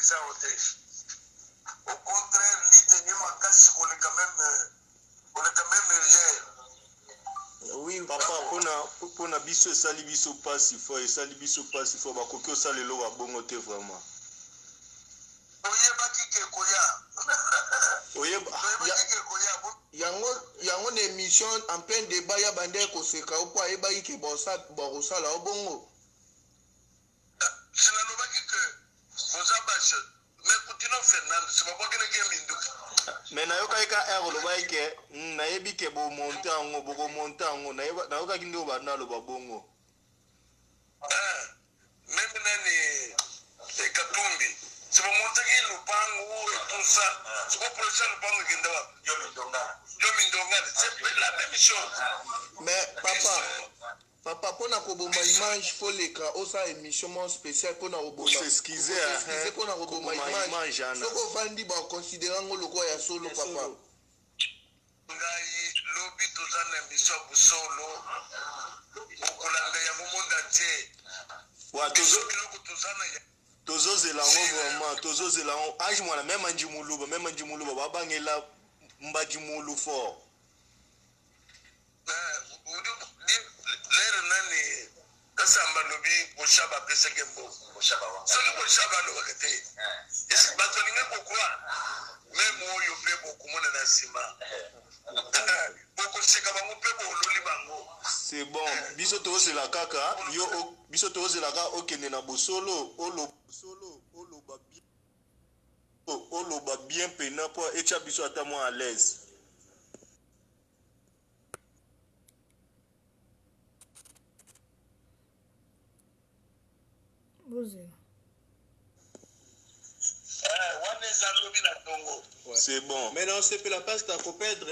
ça au contraire l'ité ma casse on est quand même hier. Oui papa pona biso sali biso passe fo ba koki osala lo wa bongo te vraiment. Oyeba ki ke koya. Yango na émission en plein débat ya bande ko seka opo ayeba ki ke bosa la obongo. Sina no baki ke boza bash mais Coutinho Fernando c'est pas que le game indu. Mais na yoka ika lo ba ke na yebi ke bo montango na yoka kindo ba na lo ba bongo. Même nani Katumbi c'est pas monter qui le pango et tout ça c'est pas prochain le pango qui ndawa Yomindonga c'est la même chose. Mais papa pona ko bomba image faut les ka osa émission spéciale pona ko bomba s'excuser pona ko bomba image soko vandi ba considérer ngo loko ya solo papa ngai lobi tozana émission busolo okolanga ya monde entier wa tozozela ngo vraiment tozozela ngo age mwana même anjimuluba babangela mbajimulu fort lero nani kasamba lobi boshaba pesa gembo boshaba lo bakate bato linga kokwa même oyo pe bokumona na sima boko seka bango pe bololi bango. C'est bon biso tozela kaka yo biso tozela ka okende na bosolo oloba bien pena po echa biso ata mo à l'aise. C'est bon. Maintenant, c'est pour la passe que tu as perdre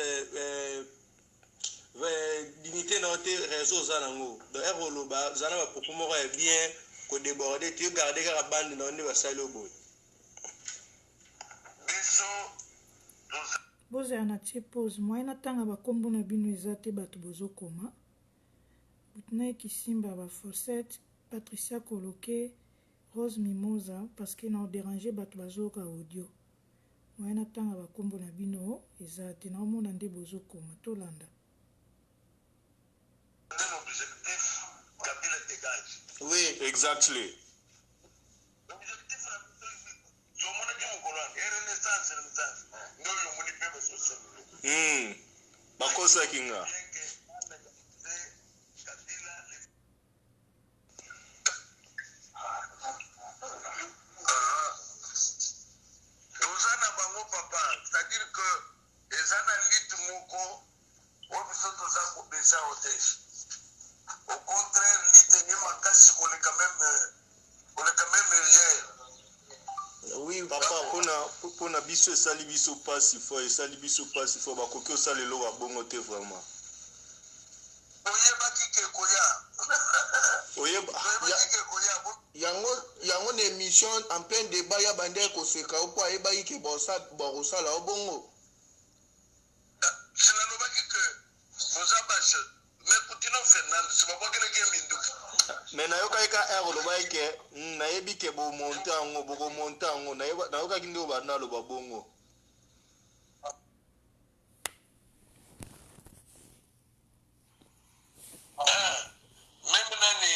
dignité dans tes réseaux. Donc, Eroloba, Zana pour pouvoir bien qu'on déborde, tu gardes la bande dans le bassin au bout. Boza na tie pause moi na tanga ba kombo na bino ezate bato bozokoma Butnay Kisimba ba Fawcett Patricia Koloke Rose Mimosa parce que na déranger bato bazoka audio moi na tanga ba kombo na bino ezate na omona nde bozokoma tolanda. Oui, exactly. Bakosa kinga. C'est-à-dire que les analystes moko au contraire l'ité ma casse on est quand même hier. Oui papa pona biso esali biso passe fo ba koki osala lo wa bongo te vraiment. Oyeba ki ke koya yango na émission en plein débat ya bande ko seka opo ayeba ki ke bosa la obongo. Sina no baki ke boza bash mais Coutinho Fernando c'est pas que le game indu. Mais na yoka ika lo ba ke na yebi ke bo montango na yoka kindo ba na lo ba bongo. Même nani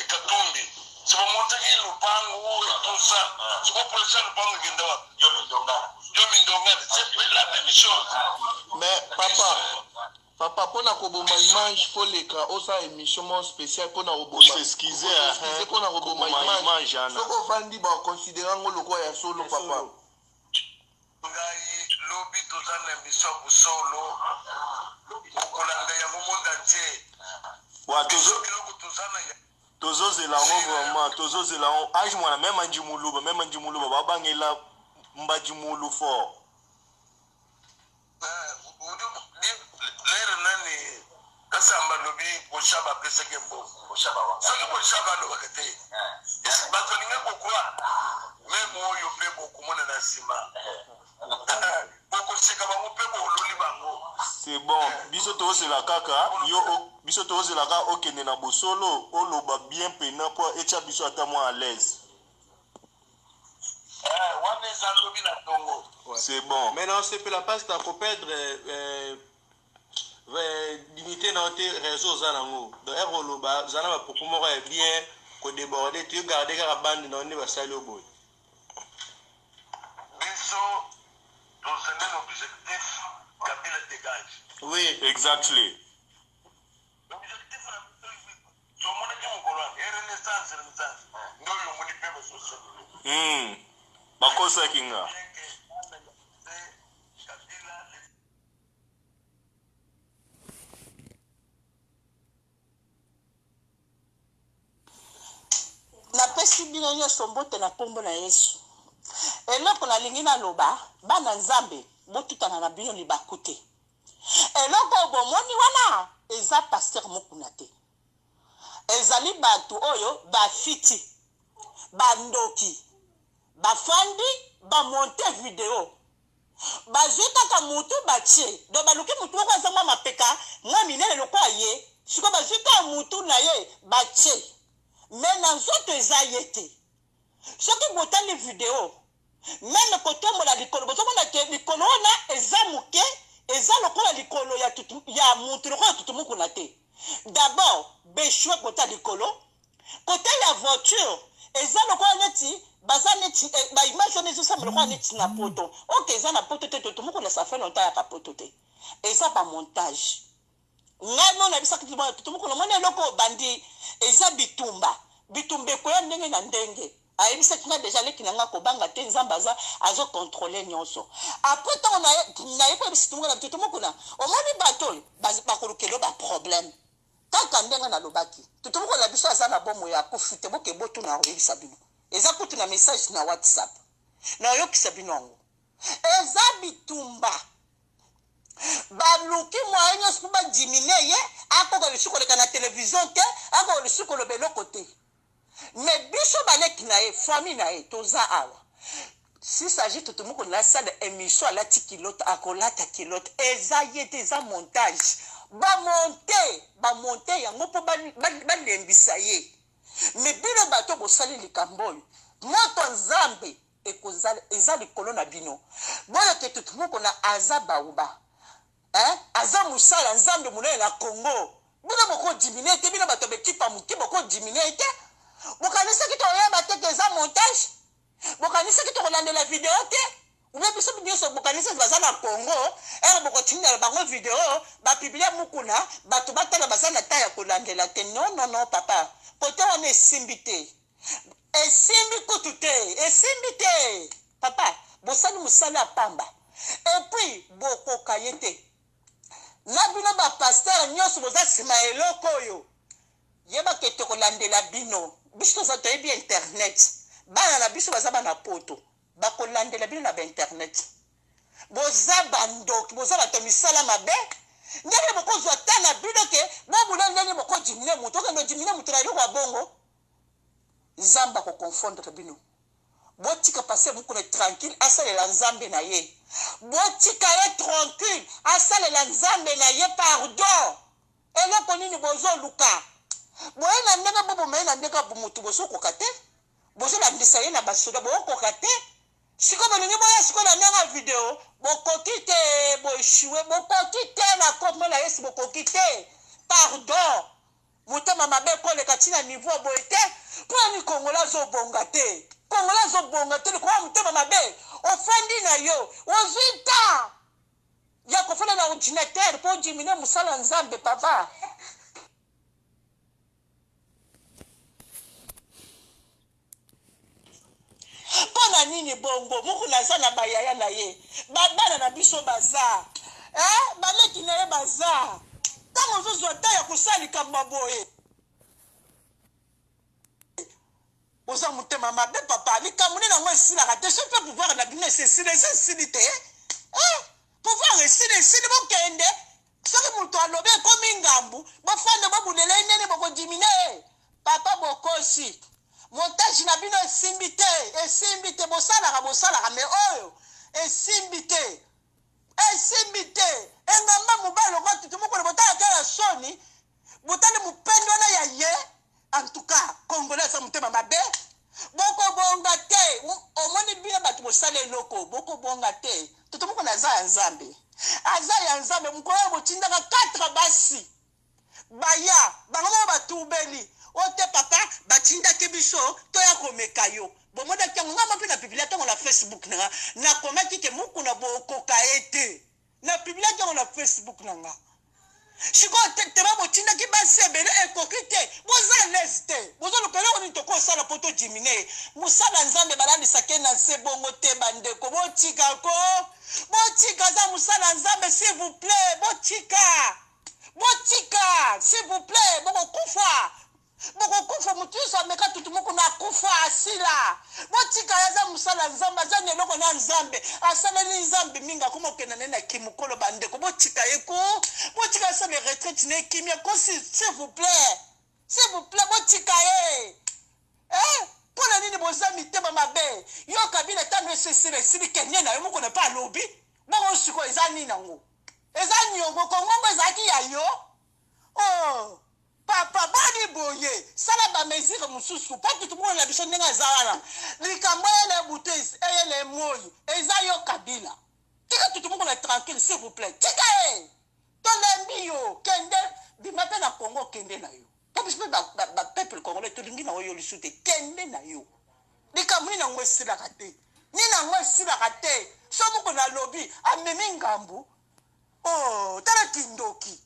Katumbi c'est pas monter qui le pango et tout ça c'est pas prochain le pango qui ndawa Yomindonga c'est la même chose. Mais papa pona ko bomba image faut les ka osa émission spéciale pona ko bomba s'excuser pona ko bomba image ana soko vandi ba considérer ngo loko ya solo papa ngai lobi tozana émission busolo okolanga ya monde entier wa tozana tozozela ngo vraiment tozozela ngo age mwana même anjimuluba babangela mbajimulu fort. Lero nani kasamba lobi boshaba pesa gembo boshaba lo bakate bato linga kokwa même oyo pe bokumona na sima boko seka bango pe bololi bango. C'est bon biso tozela kaka biso tozela ka okende na bosolo oloba bien pena po echa biso ata mo à l'aise. wana eza lobi na tongo. C'est bon. Maintenant, c'est pour la passe, t'as pour perdre dignité dans tes réseaux. Donc, Eroloba, Zana va pour comment bien, qu'on déborde, tu gardes la bande dans les vassals au bout. Biso, dans un objectif, Kabila dégage. Oui, exactly. L'objectif, c'est mon équipe, et renaissance, nous, on dit pas social. Bakosa kinga. napesi bino nyonso mbote na nkombo na yesu eloko nalingi naloba bana nzambe botutana na bino libaku te eloko bomoni wana eza paster mokuna te ezali bato oyo bafiti bandoki bafandi bamonte video bazwi kaka mutu batie do baluki mutu moko aza mwa mapeka mwa minene lokwa ye siko bazwi kaka mutu na ye batie me na nzoto eza ye te soki botali video meme kotombola likolo bozomona ke likolo wana eza moke eza lokola likolo ya mutu lokola tutumukuna te d'abord beshwe kota likolo kote ya voiture eza lokola neti baza neti baimage wana ezosamba lokola neti na poto oke eza na poto te tutumukuna ça fait longtemps yaka poto te eza bamontage ngai no nayebisaki tutumukuna mwana eloko bandi eza bitumba ekoya ndenge na ndenge ayebisaki nga deja leki na nga kobanga te nzambe azokontrole nyonso apres ntango naye po yebisi tumunga na tutumukuna omoni bato oyo bakolukelo baproblème kaka ndenge nalobaki tutumukuna biso aza na bomo ya kufu te boke botuna oyebisa bino eza kutu na message na whatsapp na oyokisa bino yango eza bitumba baluki mwaye nyonso mpo badimine ye akoka lusukoleka na televizio te akoka lusukoloba eloko te me biso baleki na ye famille na ye toza awa si s'agit tutumukuna na sala émission alati kilote akolata kilote eza ye te eza montage bamonte yango mpo balembisa ye me bino bato bosali likambo oyo moto nzambe eza likolo na bino boyo ke tutumukuna aza bauba aza mosala nzambe monene na congo bino bokodimine te bino bato bekipa moke bokodimine te bokanisaki toyeba te ke eza montage bokanisaki tokolandela video te ube biso nyonso bokanisaki baza na congo bokotindela bango video bapiblia mokuna bato batala baza na ta ya kolandela te non papa kote wana esimbi te esimbi kutu te esimbi te papa bosali mosala ya pamba epuis bokoka ye te na bino bapaster nyonso boza nsima eloko oyo yebake tokolandela bino biso toza toyebi internet bana na biso baza bana poto bakolandela bino na bainternet boza bandoki boza bato misala mabe ndenge bokozwa ta na bino ke bobula ndenge bokodimine moto okende odimine moto na eloko ya bongo nzambe akokonfondre bino botika pase mokuna tranquille asalela nzambe na ye botika ye tranquille asalela nzambe na ye pardon eloko nini bozoluka boye na ndenge bobomaye na ndenge bomutu bozokoka te bozolandisa ye na basoda bokoka te siko bolingi boya siko na ndenge ya video bokoki te boeshue bokoki te na kombo na yesu bokoki te pardon motema mabe ekoleka ntina niveau boye te mpona kongola azobonga te kongola azobonga te likowa motema mabe ofandi na yo ozwi ta ya kofanda na ordinateur mpo odimine mosala nzambe papa mpona nini bongo moko naza na bayaya na ye babana na biso baza baleki na ye baza ntango ozozwa ta ya kosala likambo boye oza motema mabe papa likambo nini yango esilaka te soki mpe pouvoir na bino esesili eza esili te pouvoir esili bokende soki moto alobi ekomi ngambu bofande bobulela nene bokodimine papa bokosi montage na bino esimbi te bosalaka me oyo esimbi te engamba mobali lokwa tutu mokolo botalaka ya soni botali mopendo wana ya ye en tout cas congolais eza motema mabe bokobonga te omoni bino bosala eloko bokobonga te toto moko na aza ya nzambe aza ya nzambe mokolo oyo botindaka 4 basi baya bango moko batubeli oyo te papa batindaki biso toya komeka yo bomonaki yango ngama mpe na biblia ntango na facebook nanga nakomaki ke mokuna bokoka ye te na biblia ntango na facebook nanga sikoyo tema botindaki basi ebele ekoki te boza lese te bozoluka eloko nini tokosala mpo tojimine mosala nzambe balalisaki na nse bongo te bandeko botikako botika aza mosala nzambe s'il vous plaît botika s'il vous plaît bokokufa motu nyonso ameka tutu moko na kufa asila botika aza mosala nzambe aza na eloko na nzambe asaleli nzambe mingi akoma okenda naye na kimokolo bandeko botika ye ko botika asala retraite na ekimi akosi s'il vous plaît botika ye mpo na nini boza mitema mabe yo kabila ntango esili kende na yo moko na mpe alobi bongo sikoyo eza nini nango eza niongo kongongo ezalaki ya yo papa bani boye sala bamesire mosusu mpo tutu moko na biso ndenge eza wana likambo eyele buto eyele moi eza yo kabila tika tutu moko na tranquille s'il vous plaît tika ye tolembi yo kende bima mpe na kongo kende na yo mpo biso mpe bapeuple congolais tolingi nango yo lisu te kende na yo likambo nini nango esilaka te so moko na lobi amemi ngambu tala kindoki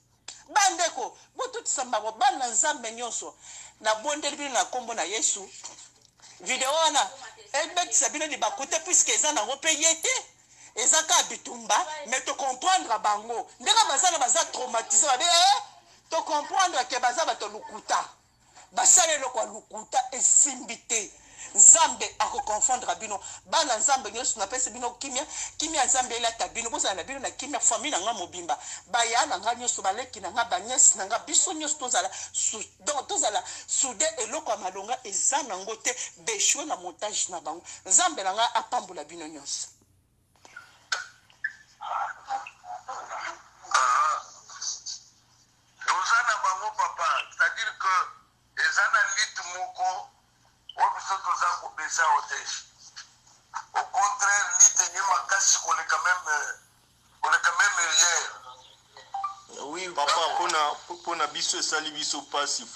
bandeko botutisa mbango bana nzambe nyonso nabondeli bino na nkombo na yesu video wana ebetisa bino libaku te puiske eza nango mpe ye te eza ka bitumba mais tocomprendre bango ndenge baza traumatise babe tocomprendre ke baza bato lukuta basala eloko ya lukuta esimbi te nzambe akoconfondre bino bana nzambe nyonso napesi bino kimia nzambe elata bino bozala na bino na kimia famille na nga mobimba baya na nga nyonso baleki na nga banyesi na nga biso nyonso tozala soude eloko ya malonga eza nango te beshue na montage na bango nzambe na nga apambola bino nyonso toza na bango papa c'est-à-dire que eza na lite moko oyo biso toza kobesa o te au contraire lite ye makasi koleka meme hier oui papa mpona biso esali biso pasi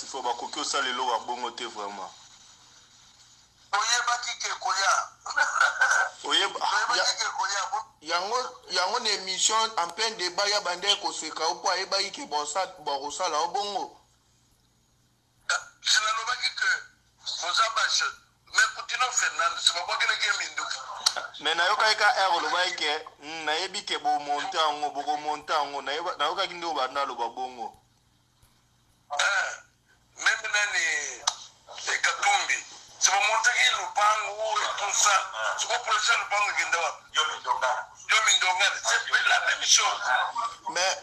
fo bakoki osala eloko ya bongo te vraiment oyebaki ke koya yango na émission en plein débat ya bande koseka o mpo ayebaki ke bakosala o bongo sinalobaki ke boza bashe me kutino fernando sibabokeleke minduki me nayokaki ka ere olobaki ke nayebi ke bomonte yango bokomonte yango nayokaki nde obanda aloba bongo meme nani Katumbi sibamontaki lupangu etusa sikopresa lupangu ekende wapi yo mindongane c'est la même chose mais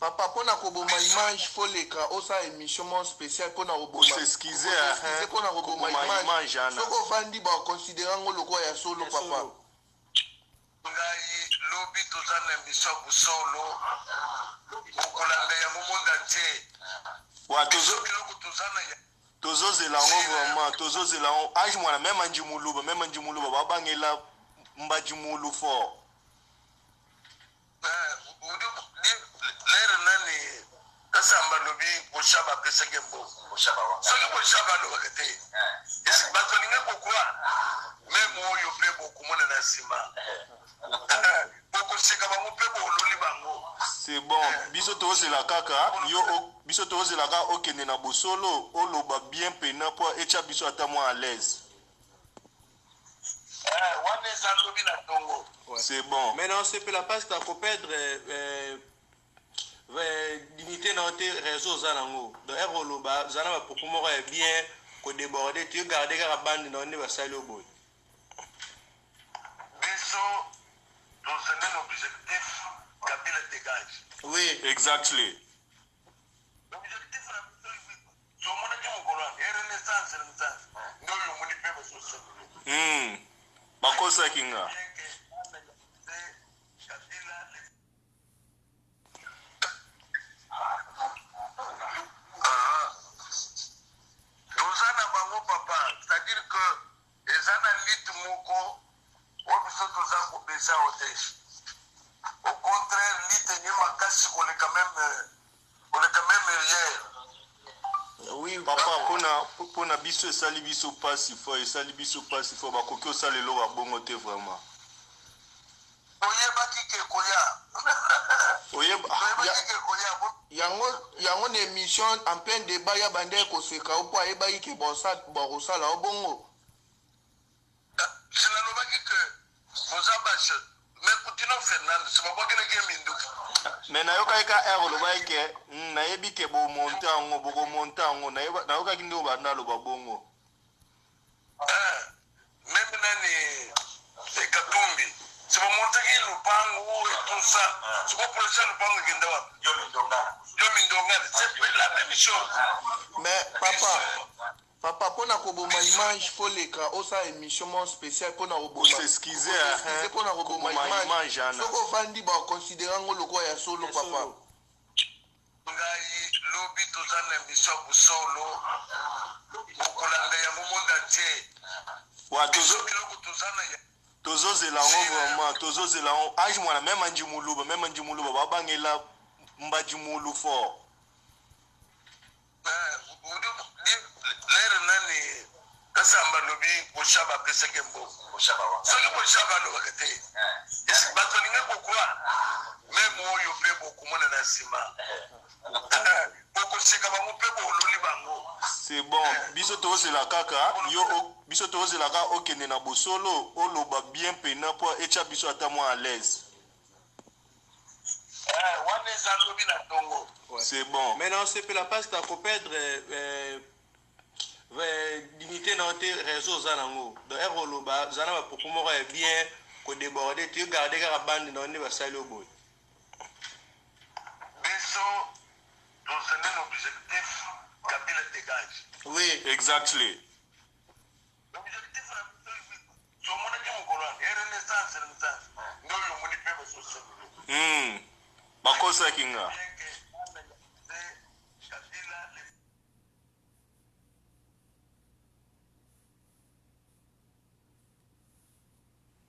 papa mpona koboma image fo leka osala émission mo spécial mpona mpona koboma image soki ofandi bakonsidera ngo lokola ya solo papa ngai lobi toza na émission ya bosolo okolanda yango monde entier biloko toza na tozozela ngo vraiment tozozela ngo age mwana meme anjimuluba babangela mbajimulu fort lere nani kasamba lobi boshaba apesaki mbongo soki boshaba alobaka te bato lingi kokwa meme oyo mpe bokomona na nsima bokoseka bango mpe bololi bango c'est bon biso tozela kaka biso tozela kaka okende na bosolo oloba bien pena mpo etya biso ata mwa à l'aise wana eza lobi na ntongo c'est bon maintenant sepela mpasi takoperdre dignité na te réseau oza nango donc ere oloba oza na bapopo moko ya bien kodéborde te garde kaka bande na nde basali oboye biso tozali na objectif kabila dégage oui exactly objectif na biso somonaki mokolo wana renaissance nde oyo omoni mpe basosolo bakosaki nga toza na bango papa c'est-à-dire que eza na lite ça au contraire l'ité ma casse on est quand même hier. Oui papa pona biso esali biso pasi fo bakoki osala eloko ya bongo te vraiment. yango na émission en plein débat ya bande koseka opo ayebaki ke bakosala o bongo sinalobaki ke boza bashe mais Coutinho Fernando simabokeleke minduki mais nayokaki ka air olobaki ke nayebi ke bomonte yango bokomonte yango nayokaki nde obanda aloba bongo même nani Katumbi sibamontaki lupango et tout ça sikoprocha lupango ekende wapi yo mindongana c'est la même chose. mais papa pona koboma image foleka osa émission mon spécial pona koboma s'excuser pona koboma image soko ofandi bakonsidera ngo lokola ya solo papa ngai lobi toza na émission ya bosolo okolanda yango monde entier biloko toza na tozozela ngo vraiment tozozela ngo age mwana même anji muluba babangela mbajimulu fort lere nani kasamba lobi boshaba apeseke mboka soki boshaba alobaka te bato alingi kokwa meme oyo mpe bokomona na nsima bokoseka bango mpe boololi bango. c'est bon biso tozozela kaka biso tozozela kaka okende na bosolo oloba bien pena mpo etya biso ata mwa à l'aise. wana eza lobi na ntongo. C'est bon. Maintenant, c'est pour la passe à perdre dignité dans tes réseaux. Donc, Eroloba, Zana pour comment bien que déborder, tu gardes la bande dans les vassals au bout. Biso, nous avons un objectif, Kabila dégage. Oui, exactly. L'objectif, c'est renaissance. Nous, nous avons bakosa kinga.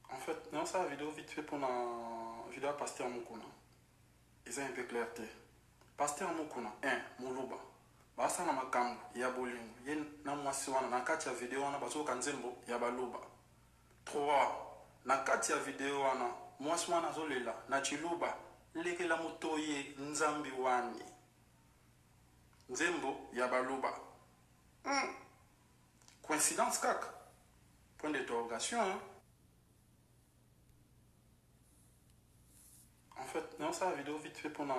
En fait, dans sa vidéo vite fait pour la vidéo Pasteur Mukuna, ils ont un peu clarté. Pasteur Mukuna, Muluba, basa na makambo ya bolingo, ye na mwasi wana na kati ya video wana bazo kanzembo ya baluba. 3 na kati ya video wana mwasi wana zolela na chiluba lekela mutoye nzambi wani nzembo ya baluba. Coïncidence kaka? Point d'interrogation, hein? En fait, dans sa vidéo vite fait pour la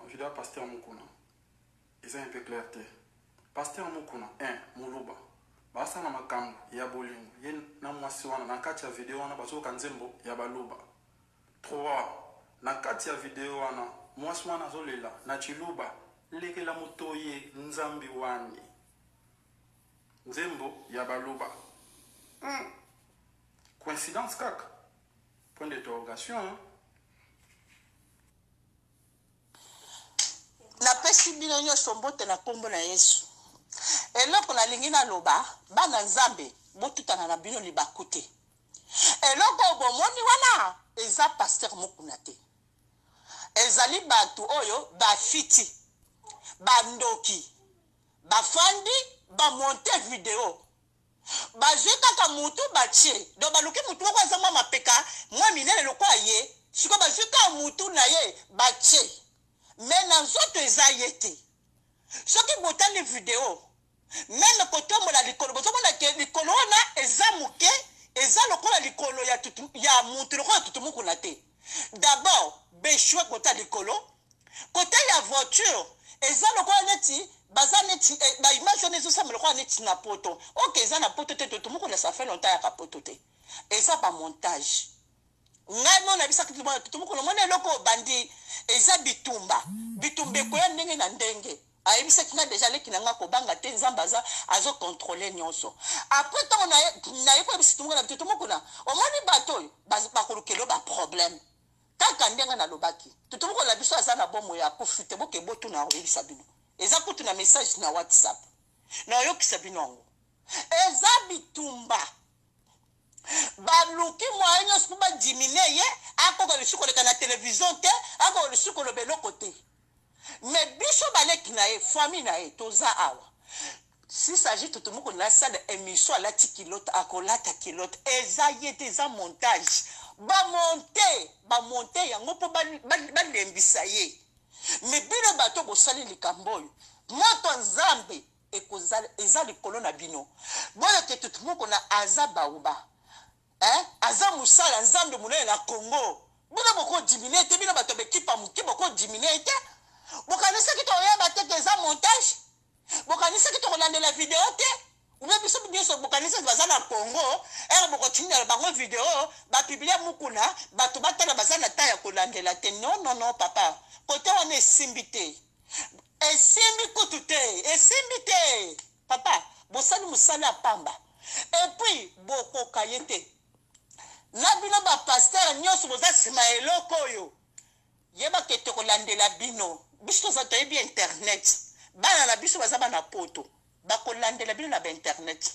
vidéo Pasteur Mukuna, ils ont un peu clarté. Pasteur Mukuna, Muluba, basa na makambo ya bolingo, ye na mwasi wana na kati ya video wana bazo kanzembo ya baluba. 3 na kati ya video wana mwasi wana zolela na chiluba lekela mutoye nzambi wani nzembo ya baluba. Coïncidence kaka? Point d'interrogation, hein? napesi bino nyonso mbote na nkombo na Yesu. Eloko nalingi naloba bana nzambe botutana na bino libaku te. Eloko bomoni wana eza Pasteur Mukuna te. Ezali batu oyo bafiti bandoki bafandi bamonte video bazwe kaka mutu batie do baluki mutu wako aza mwa mapeka mwa minene lokwa ye siko bazwe kaka mutu na ye batie mais na nzoto eza ye te. Soki botali video meme kotombola likolo bozomona ke likolo wana eza muke eza lokola likolo ya mutu lokola Tutu Mukuna te. D'abord beshwe kota likolo kota ya voiture eza lokola neti baza neti ba image on ezo sama lokola neti na poto. OK eza na poto te Tutu Mukuna ça fait longtemps ya poto te. Eza ba montage. Ngai mona bisa kitu mona Tutu Mukuna mona eloko bandi eza bitumba ko ya ndenge na ndenge ayebisa kina déjà leki nanga ko banga te nzambaza azo contrôler nyonso après tant na yeko bisa Tutu Mukuna omoni bato bakolukelo ba problème kaka ndenga na lobaki Tutu Mukuna biso aza na bomo ya kofute boke botu na oyebisa bino eza kutu na message na WhatsApp na oyokisa bino ngo eza bitumba baluki moyen nyonso mpo badimine ye akoka lisusu koleka na télévision te akoka lisusu koloba eloko te me biso baleki na ye famille na ye toza awa si s'agit tout moko na sala émission alati kilote akolata kilote eza ye te eza montage bamonte yango mpo balembisa ye me bino bato bosali likambo oyo moto nzambe eza likolo na bino boyo ke tout moko na aza bauba aza musala nzambe monene na Congo bino bokodimine te bino bato bekipa moke bokodimine te bokanisaki toyeba te ke eza montage bokanisaki tokolandela video te ube biso nyonso bokanisaki baza na Congo ere bokotindela bango video bapiblia mukuna bato batala baza na ta ya kolandela te non papa kote wana esimbi te esimbi kutu te esimbi te papa bosali mosala pamba epuis bokoka ye te na bino bapaster nyonso boza nsima eloko oyo yeba ke tokolandela bino biso toza toyebi internet bana na biso baza bana poto bakolandela bino na bainternet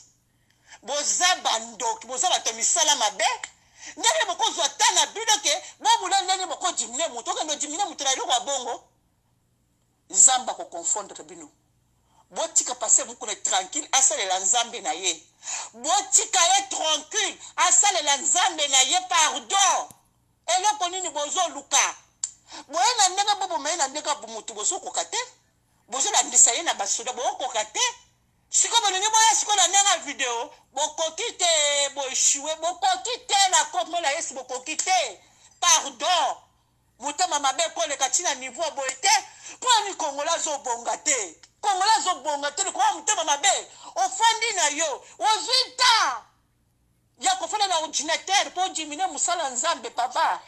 boza bandoki boza bato misala mabe ndenge bokozwa ta na bino ke bobula ndenge bokodimine moto okende odimine moto na eloko ya bongo nzambe akokonfondre bino botika pase mokolo tranquille asalela nzambe na ye botika ye tranquille asalela nzambe na ye pardon eloko nini bozoluka boye na ndenge bobomaye na ndenge bomutu bozokoka te bozolandisa ye na basoda bokoka te siko bolingi boya siko na ndenge video bokoki te boeshue bokoki te na kombo na yesu bokoki te pardon motema mabe koleka ntina niveau boye te mponi kongola azobonga te kongola azobonga te likoya motema mabe ofandi na yo ozwi ta ya kofanda na ordinateur mpo odimine mosala nzambe papa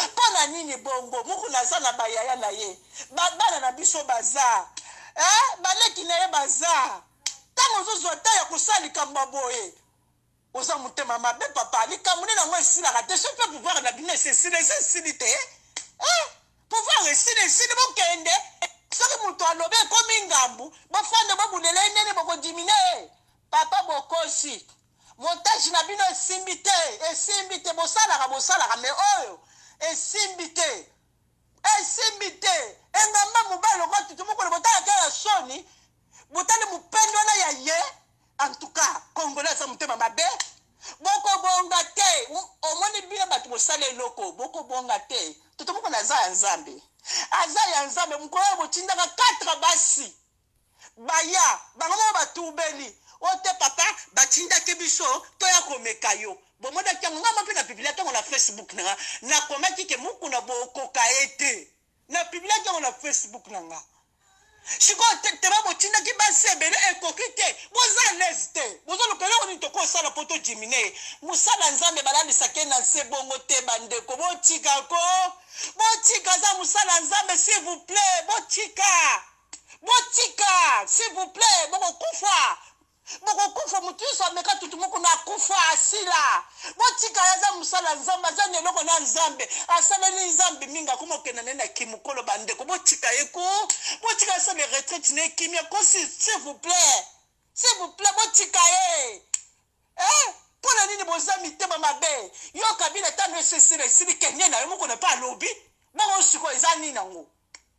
mpo na nini bongo moko naza na bayaya na ye bana na biso baza baleki na ye baza ntango ozozwa ta ya kosala likambo boye oza motema mabe papa likambo nde nango esilaka te soki mpe pouvoir na bino esili te pouvoir esili bokende soki moto alobi ekomi ngambu bofande bobulela nene bokodimine papa bokosi montage na bino esimbi te bosalaka me oyo esimbi te engamba mobali oko tutu mokolo botalaka ya soni botali mopendo wana ya ye en tout cas congolais aza motema mabe bokobonga te omoni bino bato bosala eloko bokobonga te tutu mokolo aza ya nzambe mokolo oyo botindaka 4 basi baya bango moko batubeli ote papa batindaki biso toya komeka yo bomonaki yango ngamba mpe na biblia ntango na Facebook nanga nakomaki ke mokuna bokoka ye te na biblia ntango na Facebook nanga sikoyo teba botindaki basi ebele ekoki te boza lese te bozoluka eloko nini tokosala mpo todimine mosala nzambe balalisaki na nse bongo te bandeko botikako botika aza mosala nzambe s'il vous plaît botika s'il vous plaît bokokufa motu nyonso ameka tutu moko na kufa asila botika aza mosala nzambe aza na eloko na nzambe asaleli nzambe mingi akoma okenda naye na kimokolo bandeko botika ye ko botika asala retraite na ekimi akosi s'il vous plaît botika ye mpona nini boza mitema mabe yo kabila tano esili kende na yo moko na mpe alobi bongo sikoyo eza nini nango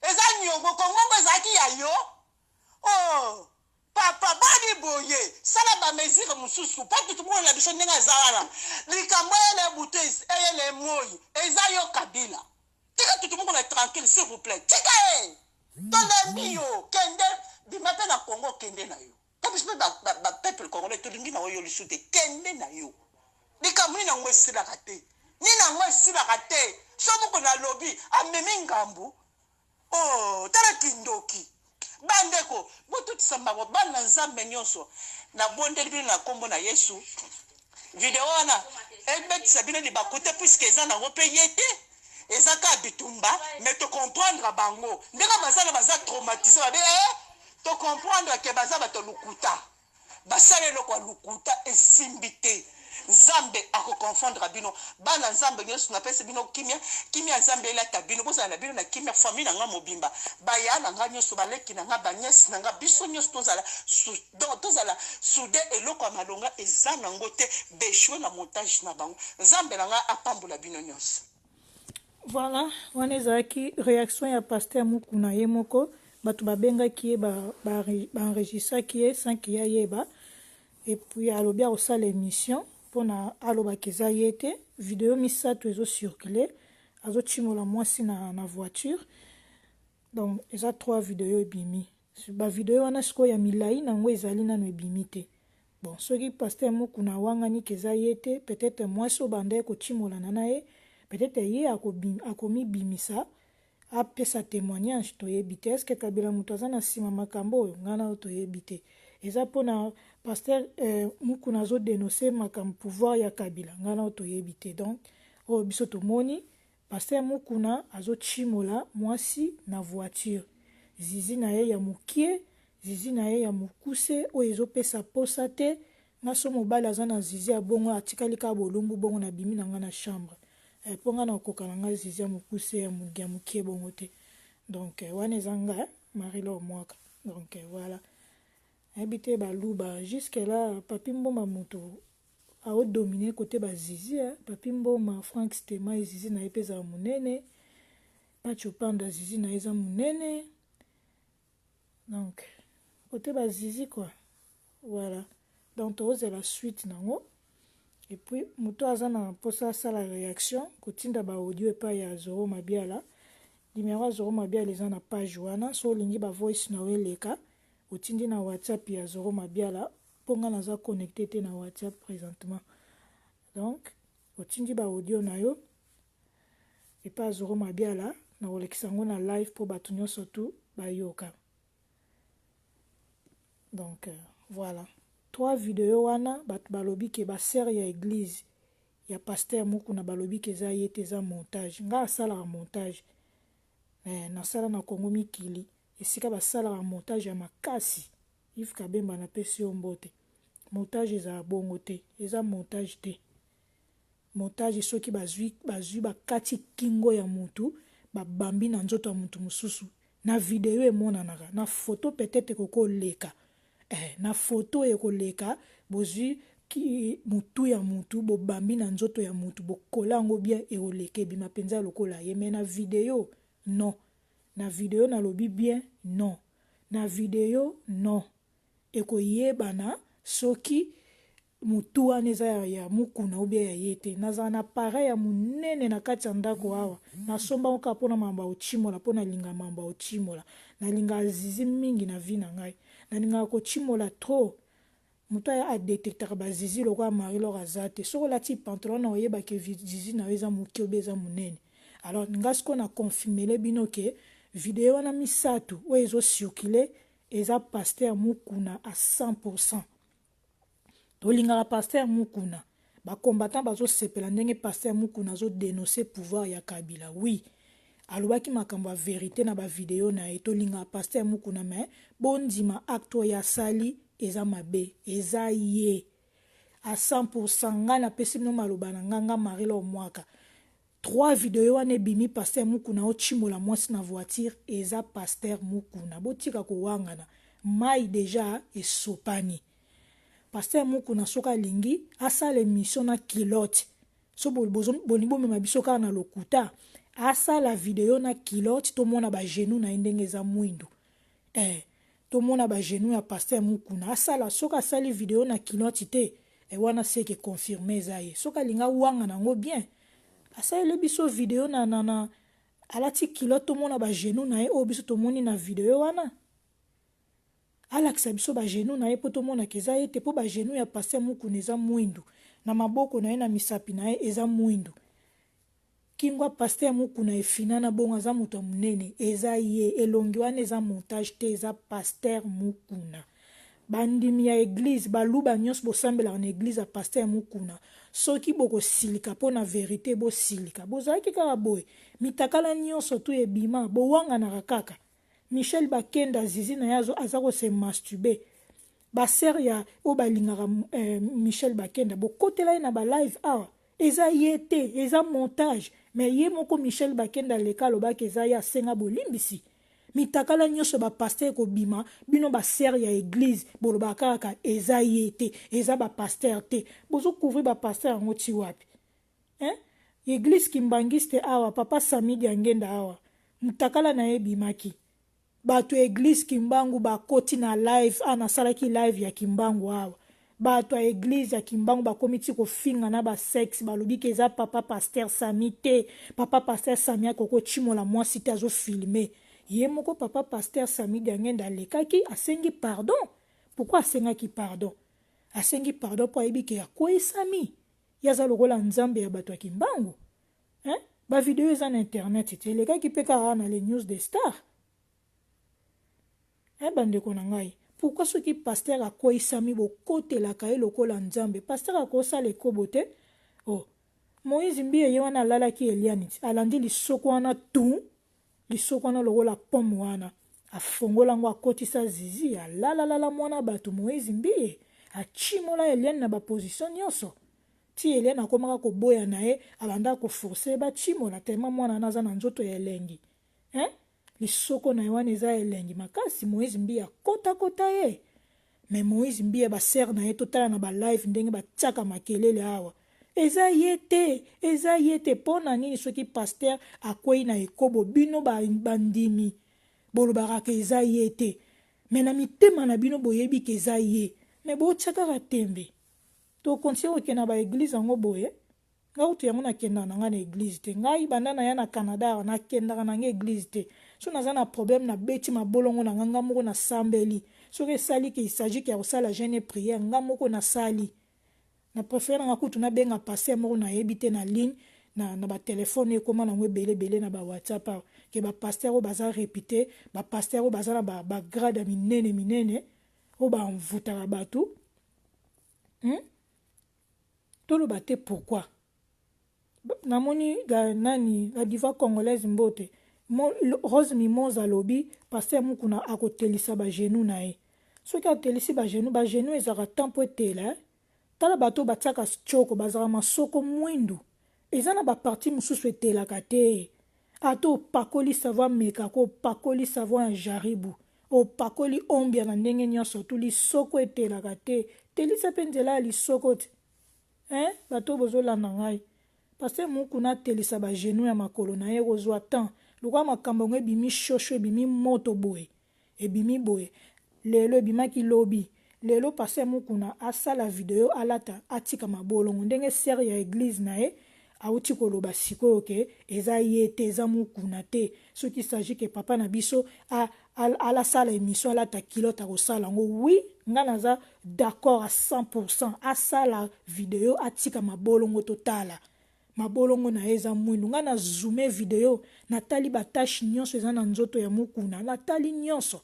eza niongo kongongo ezalaki ya yo papa bani boye sala bamesire mosusu mpo tutu moko na biso ndenge eza wana likambo eyele buto eyele moi eza yo kabila tika tutu moko na tranquille s'il vous plaît tika ye tolembi yo kende bima mpe na kongo kende na yo po biso mpe bapeuple congolais tolingi na oyo lisu te kende na yo likambo nini nango esilaka te so moko na lobi amemi ngambu tala kindoki bandeko botutisa mbango bana nzambe nyonso na bondeli bino na kombo na yesu video wana ebetisa bino libaku te puiske eza nango mpe ye te eza ka bitumba mais tocomprendre bango ndenge baza traumatise babe tocomprendre ke baza bato lukuta basala eloko ya lukuta esimbi te nzambe akoconfondre bino bana nzambe nyonso napesi bino kimia nzambe elata bino bozala na bino na kimia famille na nga mobimba baya na nga nyonso baleki na nga banyesi na nga biso nyonso tozala soude eloko ya malonga eza nango te beshwe na montage na bango nzambe na nga apambola bino nyonso. Voilà, wana ezalaki réaction ya Pasteur Mukuna ye moko bato babengaki ye baenregistraki ye sans ke ya yeba et puis alobi akosala émission mpona alobaki eza ye te video misato ezocircule azotimola mwasi na voiture donc eza 3 video ebimi bavideo wana sikoyo ya milai nango ezali nano ebimi te bon soki Pasteur Mukuna awangani ke eza ye te peut-être mwasi obanda ye kotimolana na ye peut-être ye akomibimisa apesa témoignage toyebi te eske kabila moto aza na nsima makambo oyo ngana oyo toyebi te eza mpona Pasteur Mukuna azodenonse makambo pouvoir ya kabila ngana oyo toyebi te donc oyo biso tomoni Pasteur Mukuna azotimola mwasi na voiture zizi na ye ya mokie zizi na ye ya mokuse oyo ezopesa posa te nga so mobali aza na zizi ya bongo atikali kaka bolumbu bongo na bimi na nga na chambre mpo nga na okoka na nga zizi ya mokuse ya mokie bongo te donc wana eza nga Marie-Laure Mwaka donc voilà ayebi te baluba jusque là papi mbomba moto aodomine kote bazizi papi mboma Frank Stema ezizi na ye mpe ezala monene Pacho Panda zizi na ye eza monene donc kote bazizi quoi voilà donc tozela suite nango et puis moto aza na mposa asala réaction kotinda baaudio epai ya Zoro Mabiala numéro ya Zoro Mabiala eza na page wana so olingi bavoice na yo eleka otindi na WhatsApp ya Zoro Mabiala mpo nga naza connecté te na WhatsApp présentement donc otindi baaudio na yo epai ya Zoro Mabiala na kolekisa yango na live mpo bato nyonso tu bayoka donc voilà 3 vidéos wana bato balobi ke basere ya église ya Pasteur Mukuna balobi ke eza ye te eza montage nga asalaka montage nasala na Kongo mikili esika basalaka montage ya makasi Yves Kabemba napesi yo mbote montage ezala bongo te eza montage te montage soki bazwi bakati kingo ya mutu babambi na nzoto ya mutu mosusu na video emonanaka na photo peut-être kokoleka na photo ekoleka bozwi mutu ya mutu bobambi na nzoto ya mutu bokola yango bien ekoleka ebima mpenza lokola ye me na video non na video nalobi bien non na video non ekoyebana soki mutu wana eza ya Mukuna obia ya ye te nazala na pareil ya monene na kati ya ndako awa nasomba oka mpona mamba otimola mpona linga mamba otimola nalinga azizi mingi na vi na ngai nalingaka kotimola trop moto adetektaka bazizi lokola Marie-Laure aza te soki olati pantalon na oyebaka zizi na yo eza moke obe eza monene alors nga sikoyo na confirmele bino ke video wana misato oyo ezocircule eza Pasteur Mukuna à 100%. Tolingaka Pasteur Mukuna bakombatant bazosepela ndenge Pasteur Mukuna azodenonse pouvoir ya Kabila oui alobaki makambo ya vérité na bavideo na ye tolingaka Pasteur Mukuna me bondima acte oyo asali eza mabe eza ye à 100%. nga napesi bino maloba na nga Marie-Laure Mwaka 3 video wana ebimi Pasteur Mukuna otimola mwasi na voiture eza Pasteur Mukuna botika kowangana mai deja esopani Pasteur Mukuna soka alingi asala émission na kilote so bolingi bomema biso kaka na lokuta asala video na kilote tomona bagenou na ye ndenge eza mwindu tomona bagenou ya Pasteur Mukuna asala soka asali video na kilote te wana seke confirme eza ye soka alinga wanga nango bien asaleli biso video na alati kilote tomona bagenou na ye oyo biso tomoni na video wana alakisa biso bagenou na ye mpo tomonaka eza ye te mpo bagenou ya Pasteur Mukuna eza mwindu na maboko na ye na misapi na ye eza mwindu kingwa Pasteur Mukuna efina na bongo aza moto ya monene eza ye elongi wana eza montage te eza Pasteur Mukuna bandimi ya église baluba nyonso bosambelaka na église ya Pasteur Mukuna soki bokosilika mpo na verité bosilika bozalaki kaka boye mitakala nyonso tu ebima bowanganaka kaka Michel Bakenda zizi na ye aza kose masturbe baser ya oyo balingaka Michel Bakenda bokotela ye na balive awa eza ye te eza montage me ye moko Michel Bakenda leka alobaki eza ye asenga bolimbisi mitakala nyonso bapaster kobima bino baser ya église bolobaka kaka eza ye te eza bapaster te bozocouvrir bapaster yango ti wapi église kimbangiste awa papa Samidi Angenda awa mutakala na ye bimaki bato église Kimbangu bakoti na live nasalaki live ya Kimbangu awa bato ya église ya Kimbangu bakomi ti kofinga na basexe balobi ke eza papa paster Sami te papa paster Sami akoko timola mwasi te azofilme ye moko papa paster Samidi Angenda alekaki asengi pardon. Pourquoi asengaki pardon? Asengi pardon po ayebi ke akweyisami yaza lokola nzambe ya bato ya Kimbangu. Ba video eza na internet te elekaki mpe kaka na les news des stars. Bandeko na ngai pourquoi soki paster akweyisami bokotelaka ye lokola nzambe paster akosala ekobo te? Moïse Mbie ye wana alalaki Eliani alandi lisoko wana tu lisoko wana lokola pomme wana afongola ngo akotisa zizi alalalala mwana bato Moïse Mbie achimola Eliani na baposition nyonso ti Eliani akomaka koboya na ye abanda koforce bachimola tema mwana naza na nzoto ya elengi lisoko na ye wana eza elengi makasi Moïse Mbie akota ye me Moïse Mbie baser na ye totala na balive ndenge batiaka makelele awa eza ye te pona nini soki paster akwei na ekobo bino bandimi bolobaka ke eza ye te me na mitema na bino boyebi ke eza ye me botiakaka tembe tokontinue kokende na baeglize yango boye ngai kutu yango nakendaka na ngai na eglize te ngai banda na ya na Canada awa nakendaka na ngai eglize te so naza na problème na beti mabolongo na nga moko na sambeli soki esali ke isagi ke kosala jeûne et prière nga moko nasali na préféré nanga kutu nabenga paster moko nayebi te na ligne na batelefone ekoma nango ebele na bawhatsapp awa ke bapaster oyo baza répité bapaster oyo baza na bagrade ya minene oyo bamvutaka bato toloba te pourquoi namoni la diva congolaise mbote Rose Mimosa alobi paster mukuna akotelisa bagenou na ye soki atelisi bagenou ezaka tempo etela tala bato batiaka choko bazaka masoko mwindu eza na baparti mosusu etelaka te ata opakoli savon meka ko opakoli savon ya jaribu opakoli ombia na ndenge nyonso tu lisoko etelaka te telisa mpe nzela ya lisoko te bato bozolanda ngai paster mukuna atelisa bagenou ya makolo na ye kozwa temps lokwa makambo yango ebimi shosho ebimi moto boye ebimi boye lelo ebimaki lobi lelo paster mukuna asala video alata atika mabolongo ndenge ser ya église na ye auti koloba sikoyo ke eza ye te eza mukuna te soki s'agit ke papa na biso alasala émission alata kilote akosala yango oui nga naza d'accord à 100% asala video atika mabolongo totala mabolongo na ye eza mwindu nga na zoome video natali batache nyonso eza na nzoto ya mukuna natali nyonso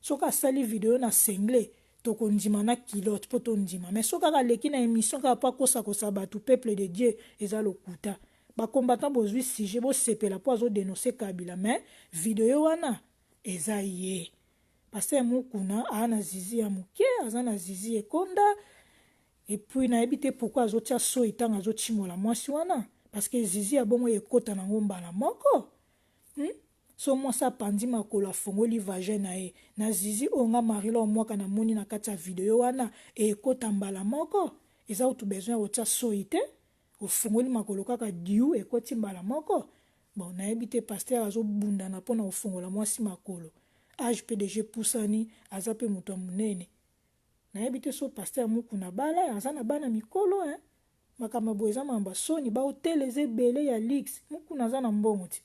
soki asali video na sengle tokondima na kilote mpo tondima mais soki kaka leki na émission kaka mpo akosakosa bato peuple de Dieu eza lokuta bakombatant bozwi sujet bosepela mpo azodenonse Kabila mais video wana eza ye paster mukuna aa na zizi ya moke aza na zizi ekonda epuis nayebi te pourkui azotia so ntango azotimola mwasi wana parceke zizi ya bongo ekota nango mbala moko so mwasi apandi makolo afongoli vagin na ye na zizi oyo nga marila omwaka namoni na kati ya video wana ekota mbala moko eza utu besoin ya kotia soi te ofongoli makolo kaka diu ekoti mbala moko bon nayebi te paster azobundana mpona kofongola mwasi makolo age pdg pusani aza mpe moto ya monene nayebi te so paster mukuna bala aza na bana mikolo makambo boye eza mamba soni baotele eza ebele ya lix mukuna aza na mbongo ti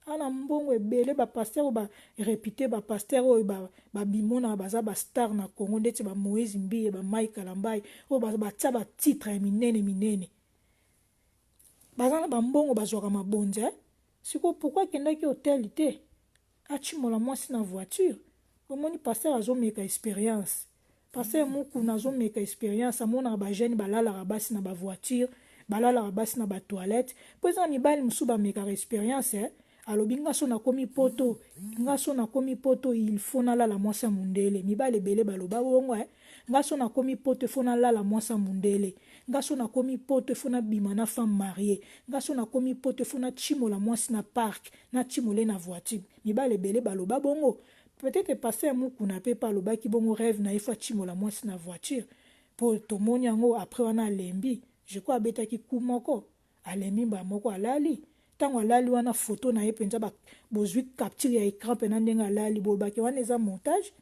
ana mbongo ebele bapaster oyo barépité bapaster oyo babimona baza bastar na Congo ndeti bamoïse Mbie bamike kalambai oyo batia batitre ya minene baza na bambongo bazwaka mabonzi sikoyo pourkui akendaki hotel te achimola mwasi na voiture omoni paster azomeka expérience paster mukuna azomeka expérience amonaka bajeune balalaka basi na bavoiture balalaka basi na batoilette mpo eza na mibali mosusu bamekaka expérience alobi ngaso nakomi poto il faut nalala mwasi ya mundele mibale ebele baloba bongo ngaso nakomi poto ifo nalala mwasi ya mundele ngaso nakomi poto ifo nabima na femme mariée ngaso nakomi poto ifo natimola mwasi na park natimole na voiture mibale ebele baloba bongo peut-être passé mukuna pe pa alobaki bongo rêve na ifo atimola mwasi na voiture po tomoni yango après wana alembi je crois abetaki ku moko alembi mba moko alali tango alali wana photo na ye mpenza bozwi capture ya écran mpe na ndenge alali bolobaki wana eza montage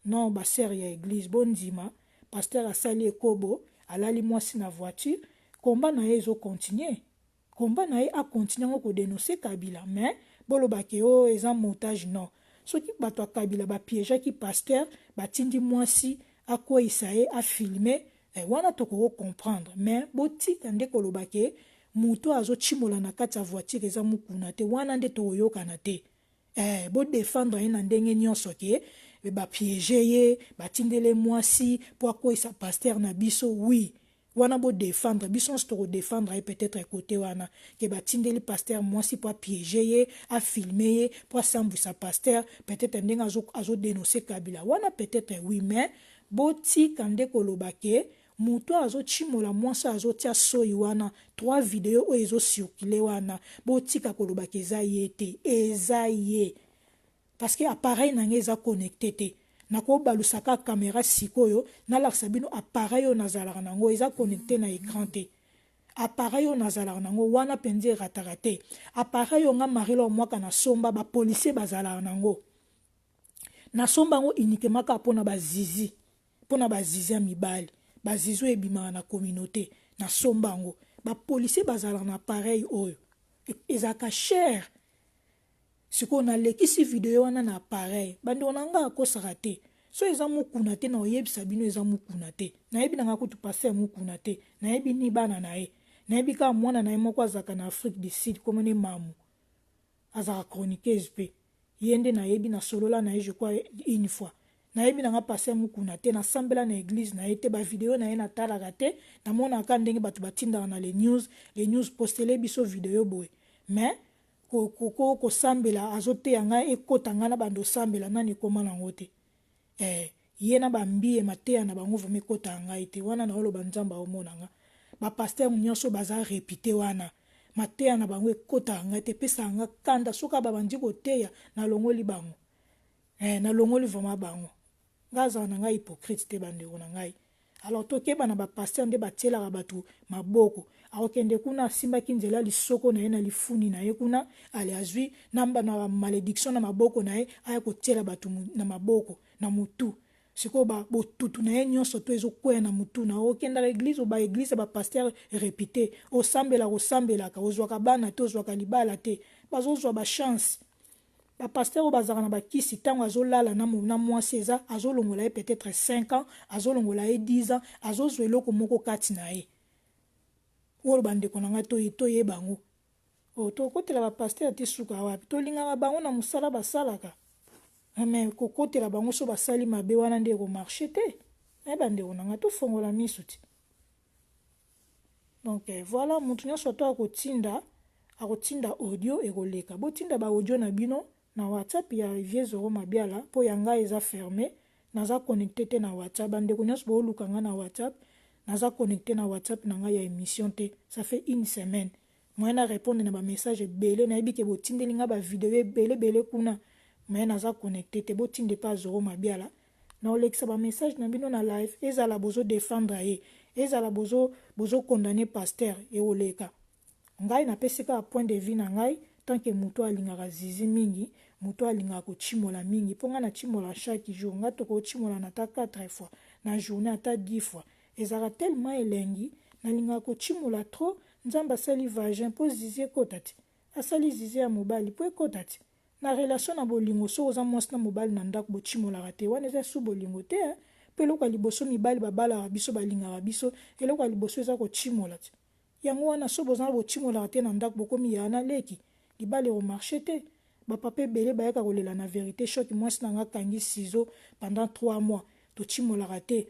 non basere ya église bondima paster asali ekobo alali mwasi na voiture komba na ye ezokontinue komba na ye akontinue yango kodenonse kabila mais bolobaki o eza montage non soki bato ya kabila bapiégeaki paster batindi mwasi akweyisa ye afilme wana tokoko-comprendre mais botika nde kolobaki mutu azotimola na kati ya voiture eza mukuna te wana nde tokoyokana te bodefendre ye na ndenge nyonso ke bapiége ye batindele mwasi mpo akweyisa paster na biso oui wana bodefendre biso nyonso tokodefendre ye peut-être ekote wana ke batindeli paster mwasi mpo apiége ye afilme ye mpo asambwisa paster peut-être ndenge azodenonse kabila wana peut-être oui mais botika nde koloba ke mutu azotimola mwasi azotia soi wana 3 video oyo ezosirkule wana botika kolobaki eza ye te eza ye parce que appareil nange eza connecté te nakobalusaka caméra sikoyo nalakisa bino appareil oyo nazalaka nango eza connecté na écran te appareil oyo nazalaka nango wana mpenza erataka te appareil oyo nga marilo mwaka nasomba bapolisier bazalaka nango nasomba yango uniquement kaka mpona bazizi ya mibali bazizi oyo ebimaka na communauté nasomba yango bapolisier bazalaka na appareil oyo ezalaka cher sikoyo nalekisi video wana na appareil bandeko na nga akosaka te so eza mokuna te na oyebisa bino eza mokuna te nayebi nanga kutu pase ya mokuna te nayebi ni bana na ye nayebi kaka mwana na ye moko azalaka na Afrique du Sud komone mamu azalaka chroniqueuse mpe ye nde nayebi nasolola na ye je crois une fois nayebi nanga pase ya mokuna te nasambela na église na ye te bavideo na ye natalaka te namonaka ndenge bato batindaka na les news postele biso video boye mais kosambela azoteya ngai ekota ngai na bando osambela nani ekoma nango te ye na bambiye mateya na bango vraimen ekota ngai te wana naoloba nzambe aomonanga bapaster nyonso baza repite wana mateya na bango ekota ngai te epesaka nga kanda soki babandi koteya nalongoli bango nalongoli vraimen bango ngai azala na ngai hypocrite te bandeko na ngai alors tokeba na bapaster nde batielaka bato maboko akokende kuna asimbaki nzela lisoko na ye na lifuni na ye kuna ale azwi namba na malédiction na maboko na ye aya kotiela bato na maboko na mutu sikoyo botutu na ye nyonso to ezokweya na mutu na okendaka eglize oba eglize bapaster repite osambelaka ozwaka bana te ozwaka libala te bazozwa bachance bapaster oyo bazalaka na bakisi ntango azolala na mwasi eza azolongola ye peut-être 5 ans azolongola ye 10 ans azozwa eloko moko kati na ye oyo bandeko na ngai toyeba yango tokotela bapaster te suka wapi tolingaka bango na mosala basalaka mais kokotela bango so basali mabe wana nde ekomarche te bandeko na ngai tofongola miso te donc voilà motu nyonso to akotinda audio ekoleka botinda baaudio na bino na whatsapp ya Vieux Zoro Mabiala mpo ya ngai eza fermé naza connecté te na whatsapp bandeko nyonso booluka nga na whatsapp naza connecté na whatsapp na ngai ya émission te ça fait une semaine moye na répondre na bamessage ebele nayebi ke botindeli nga bavideo ebelebele kuna moye naza connecté te botinde pa Zoro Mabiala na olekisa bamessage na bino na live ezala bozodefendre ye ezala bozokondane paster eoleka ngai napesika point de vue na ngai tant que mutu alingaka zizi mingi mutu alingaka kochimola mingi mpo ngai nachimola chaque jour ngai tokochimola na ata 4 fois na journée ata 10 fois ezalaka tellement elengi nalingaka kochimola trop nzambe asali vagin mpo zizi ekota te asali zizi ya mobali mpo ekota te na relation na bolingo so oza mwasi na mobali na ndako bochimolaka te wana eza su bolingo te mpo eloko ya liboso mibali babalaka biso balingaka biso eloko ya liboso eza kochimola te yango wana so bozala bochimolaka te na ndako bokomi ya na leki libala ekomarche te bapapa ebele bayaka kolela na vérité choki mwasi na nga kangi ciseau pendant 3 mois tochimolaka te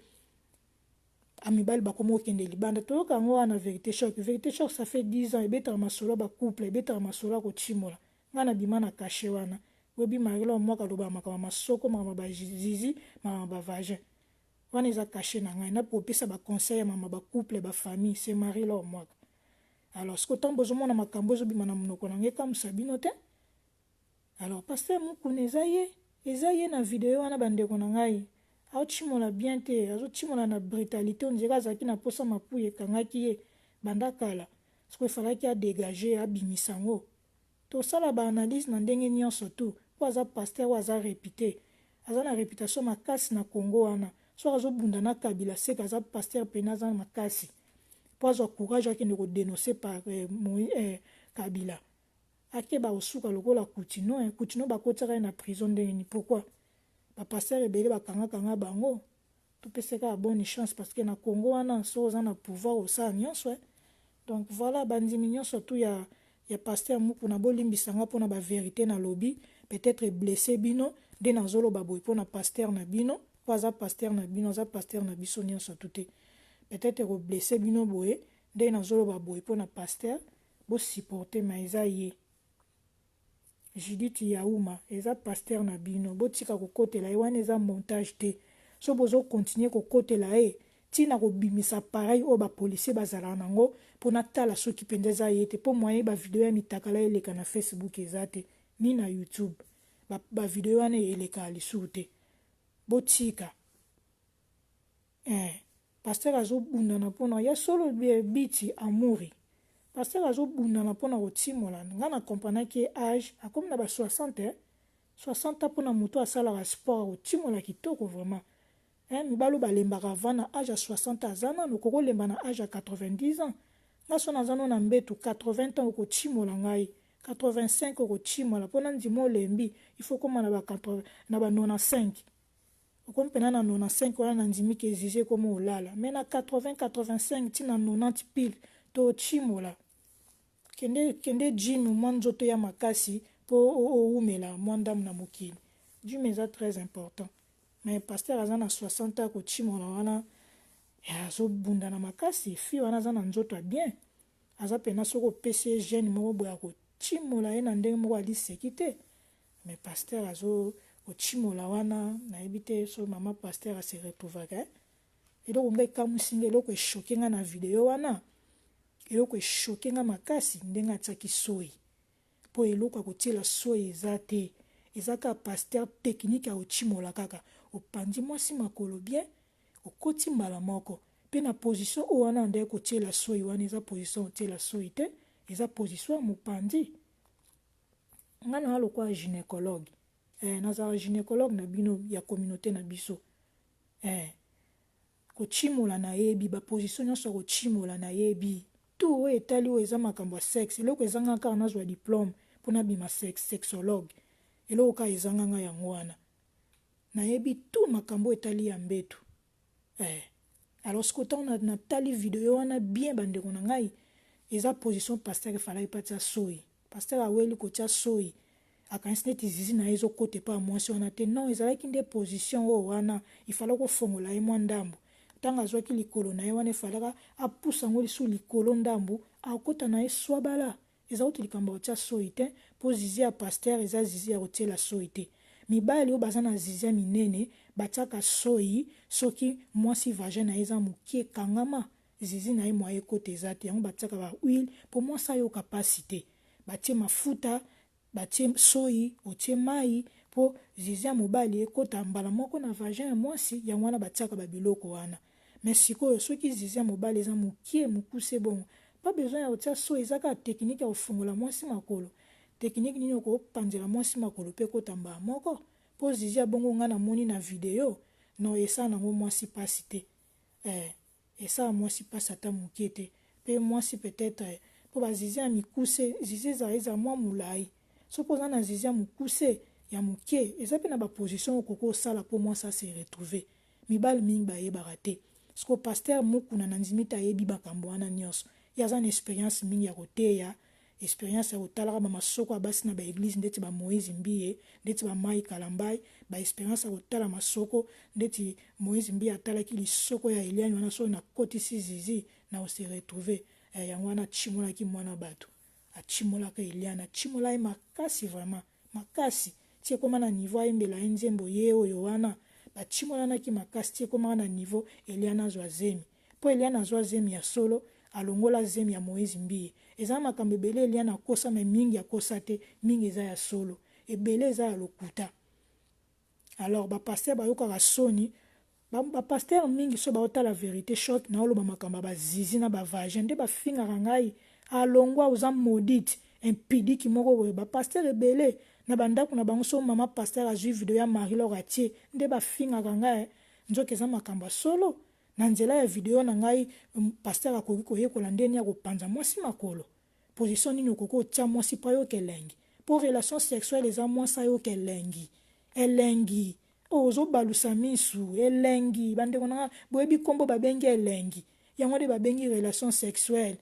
amibali bakoma okende libanda toyoka yango wana vérité choc ça fait 10 ans ebetaka masolo bakouple ebetaka masolo ya kochimola nga na bima na kashe wana webi marilo mwaka loba makama masoko makama bazizi makama bavagin wana eza kashe na ngai napopesa baconseil ya mama bacouple bafamille se marilo mwaka alors siko ntango bozomona makambo ezobima na monoko na ngai ekamusa bino te alors paster mokuna eza ye na video wana bandeko na ngai aotimola bien te azotimola na brutalité ondira azalaki na posa mapuye ekangaki ye banda kala siko efalaki adégage abimisa yango tosala baanalyse na ndenge nyonso tu po aza paster oyo aza répute aza na réputation makasi na Congo wana soki azobunda na Kabila seka aza paster pene aza makasi po azwa courage akende kodénonce par Kabila akeba osuka lokola Coutinho bakotiaka ye na prison ndenge ni pourquoi bapaster ebele bakangakanga bango topesaka bonne chance parce que na Congo wana so oza na pouvoir osala nyonso donc voilà bandimi nyonso tu ya paster mokuna bolimbisanga mpona bavérité na lobi peut-être blessé bino nde nazoloba boye mpona paster na bino po aza paster na bino aza paster na biso nyonso tu te peut-être koblesse bino boye nde nazoloba boye mpona paster bosupporte ma eza ye Judith Yaouma eza paster na bino botika kokotela ye wana eza montage te so bozokontinue kokotela ye ntina kobimisa pareil oyo bapolisier bazalaka nango mpona tala soki mpenza eza ye te mpo moye bavideo ya mitakala eleka na Facebook eza te ni na YouTube bavideo wana eleka lisusu te botika paster azobundana mpona ya solo biti amuri paster azobundana mpona kotimola nga na komprenaki ye age akomi na ba 60 60 mpona moto asalaka sport akotimola kitoko vraiment mibalo balembaka avant na age ya 60 aza nano kokolemba na age ya 90 ans nga so naza no na mbetu 80 ans okotimola ngai 85 okotimola mpona ndima olembi ifo koma na ba 95 okompena na 95 wana na ndimi ke ezize koma olala me na 80-85 ntina 90 pile to otimola kende gym mwa nzoto ya makasi mpo oumela mwa ndamu na mokili gym eza très important mais paster aza na 60 ans kotimola wana azobunda na makasi fi wana aza na nzoto ya bien aza pena soko opesi ye jeune moko boye akotimola ye na ndenge moko aliseki te mais paster kotimola wana nayebi te so mama paster ase retrouvaka eloko nga ekamusinga eloko eshoke nga na video wana eloko eshoke nga makasi ndenge atiaki soi mpo eloko akotiela soi eza te eza kaka paster technique akotimola kaka opandi mwasi makolo bien okoti mbala moko mpe na position oyo wana ndenge kotiela soi wana eza position otiela soi te eza position ya mopandi nga na lokola gynécologue nazala gynécologue na bino ya communauté na biso kochimola na yebi baposition nyonso kochimola na yebi tu oyo etali oyo eza makambo ya sexe eloko ezanga kaka nazwa diplôme mpona bima sexologue eloko kaka ezanganga yango wana nayebi tu makambo etali ya mbetu alors siko ntango natali video wana bien bandeko na ngai eza position paster efalaki mpa tia soi paster aweli kotia soi akanisi neti zizi na ye ezokota epa ya mwasi wana te non ezalaki nde position oyo wana ifalaki kofongola ye mwa ndambu ntango azwaki likolo na ye wana efalaka apusa yango lisusu likolo ndambu akota na ye swabala eza kuti likambo kotia soi te mpo zizi ya paster eza zizi ya kotiela soi te mibali oyo baza na zizi ya minene batiaka soi soki mwasi vagin na ye eza mokie ekangama zizi na ye mwaye ekota eza te yango batiaka ba huile mpo mwasi ayoka pasi te batie mafuta batie soi otie mai mpo zizi ya mobali ekota mbala moko na vagin ya mwasi yango wana batiaka babiloko wana mais sikoyo soki zizi ya mobali eza mokie mokuse bongo pa besoin ya kotia soi eza kaka teknike ya kofungola mwasi makolo teknike nini okopanzela mwasi makolo mpe ekota mbala moko mpo zizi ya bongo nga namoni na video no esala nango mwasi pasi te esala mwasi pasi ata mokie te mpe mwasi peut-être mpo bazizi ya mikuse zizi eza mwa molai soki oza na zizi ya mokuse ya mokie eza mpe na baposition okoko osala mpo mwasi ase retrouve mibali mingi bayebaka te siko paster mokuna na ndimi te ayebi makambo wana nyonso ye aza na expérience mingi ya koteya expérience ya kotalaka bamasoko ya basi na baeglise ndeti bamoïse mbiye ndeti bamai kalambai baexpérience ya kotala masoko ndeti moïse mbiye atalaki lisoko ya eliani wana soki nakotisi zizi na ose retrouve yango wana chimolaki mwana bato achimolaka Eliana achimola ye makasi vraiment makasi tie koma na niveau ayembela ye nzembo ye oyo wana bachimolanaki makasi tie koma na niveau Eliana azwa zemi mpo Eliana azwa zemi ya solo alongola zemi ya Moïse Mbiye eza makambo ebele Eliana akosa me mingi akosa te mingi eza ya solo ebele eza ya lokuta. Alors bapaster bayokaka soni bapaster mingi so baotala vérité choc na oloba makambo bazizi na bavagin nde bafingaka ngai alongwa oza maudite impidiki moko boye bapaster ebele na bandako na bango so mama paster azwi video ya Marie-Laure atie nde bafingaka ngai nzoka eza makambo solo na nzela ya video na ngai paster akoki koyekola ndeni ya kopanza mwasi makolo position nini okoki otia mwasi mpo ayoka elengi mpo relation sexuelle eza mwasi ayoka elengi ozobalusa misu elengi bandeko nanga boyebi kombo babengi elengi yango nde babengi relation sexuelle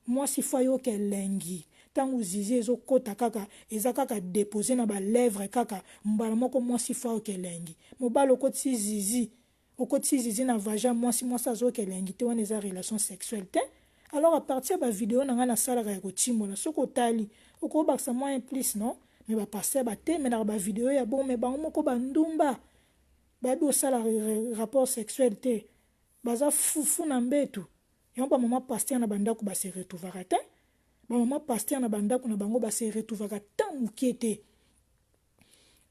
mwasi fo ayoka elengi ntango zizi ezokota kaka eza kaka depose na balèvre kaka mbala moko mwasi fo ayoka elengi mobali okoti zizi na vagin mwasi azoyoka elengi te wana eza relation sexuelle te. Alors à partir de la vidéo na nga na salaka ya kotimola soko otali okobakisa mwa implice non mais bapaster batemela bavideo ya bon me bango moko bandumba bayebi osala rapport sexuel te baza fufu na mbetu yango bamama paster na bandako base retrouvaka te bamama paster na bandako na bango base retrouvaka ta mokie te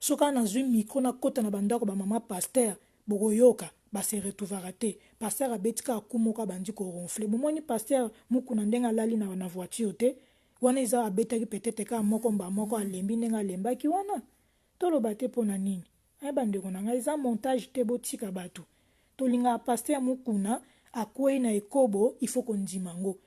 soka nazwi micro na kota na bandako bamama paster bokoyoka base retrouvaka te paster abetika akumoka bandi koronfle bomoni paster mukuna ndenge alali na voiture te wana eza abetaki peut-être ka moko mba moko alembi ndenge alembaki wana toloba te mpo na nini bandeko na ngai eza montage te botika bato tolinga paster mukuna akwei na ekobo il faut kondima ngo